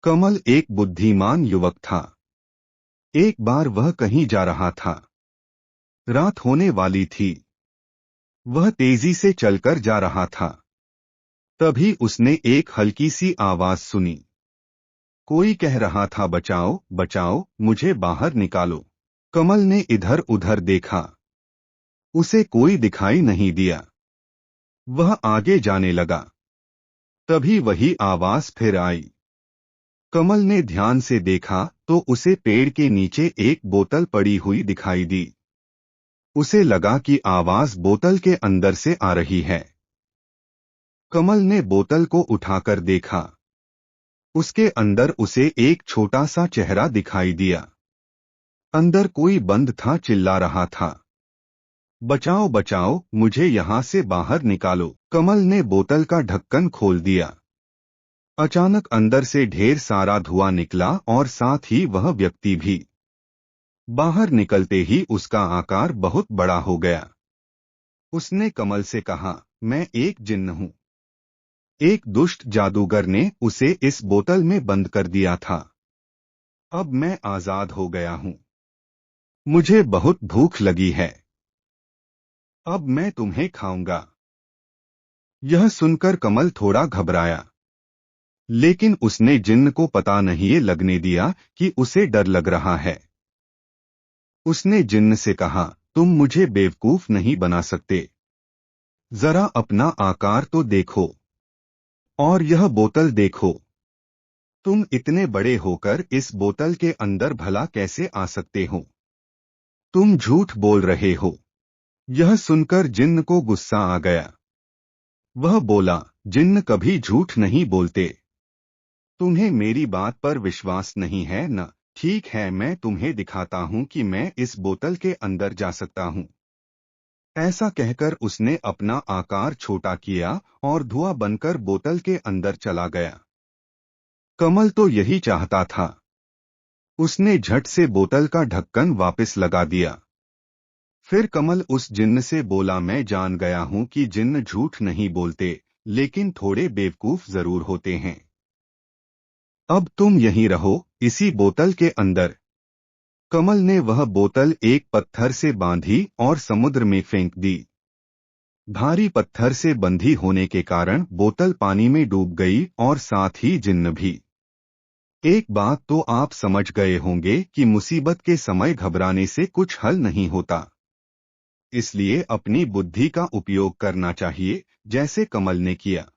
कमल एक बुद्धिमान युवक था। एक बार वह कहीं जा रहा था। रात होने वाली थी। वह तेजी से चलकर जा रहा था। तभी उसने एक हल्की सी आवाज सुनी। कोई कह रहा था, बचाओ बचाओ, मुझे बाहर निकालो। कमल ने इधर उधर देखा। उसे कोई दिखाई नहीं दिया। वह आगे जाने लगा। तभी वही आवाज फिर आई। कमल ने ध्यान से देखा तो उसे पेड़ के नीचे एक बोतल पड़ी हुई दिखाई दी। उसे लगा कि आवाज बोतल के अंदर से आ रही है। कमल ने बोतल को उठाकर देखा। उसके अंदर उसे एक छोटा सा चेहरा दिखाई दिया। अंदर कोई बंद था, चिल्ला रहा था, बचाओ बचाओ, मुझे यहां से बाहर निकालो। कमल ने बोतल का ढक्कन खोल दिया। अचानक अंदर से ढेर सारा धुआं निकला और साथ ही वह व्यक्ति भी। बाहर निकलते ही उसका आकार बहुत बड़ा हो गया। उसने कमल से कहा, मैं एक जिन्न हूं। एक दुष्ट जादूगर ने उसे इस बोतल में बंद कर दिया था। अब मैं आजाद हो गया हूं। मुझे बहुत भूख लगी है। अब मैं तुम्हें खाऊंगा। यह सुनकर कमल थोड़ा घबराया। लेकिन उसने जिन्न को पता नहीं लगने दिया कि उसे डर लग रहा है। उसने जिन्न से कहा, तुम मुझे बेवकूफ नहीं बना सकते। जरा अपना आकार तो देखो। और यह बोतल देखो। तुम इतने बड़े होकर इस बोतल के अंदर भला कैसे आ सकते हो? तुम झूठ बोल रहे हो। यह सुनकर जिन्न को गुस्सा आ गया। वह बोला, जिन्न कभी झूठ नहीं बोलते। तुम्हें मेरी बात पर विश्वास नहीं है न? ठीक है, मैं तुम्हें दिखाता हूं कि मैं इस बोतल के अंदर जा सकता हूं। ऐसा कहकर उसने अपना आकार छोटा किया और धुआं बनकर बोतल के अंदर चला गया। कमल तो यही चाहता था। उसने झट से बोतल का ढक्कन वापस लगा दिया। फिर कमल उस जिन्न से बोला, मैं जान गया हूं कि जिन्न झूठ नहीं बोलते, लेकिन थोड़े बेवकूफ जरूर होते हैं। अब तुम यहीं रहो, इसी बोतल के अंदर। कमल ने वह बोतल एक पत्थर से बांधी और समुद्र में फेंक दी। भारी पत्थर से बंधी होने के कारण बोतल पानी में डूब गई और साथ ही जिन्न भी। एक बात तो आप समझ गए होंगे कि मुसीबत के समय घबराने से कुछ हल नहीं होता। इसलिए अपनी बुद्धि का उपयोग करना चाहिए, जैसे कमल ने किया।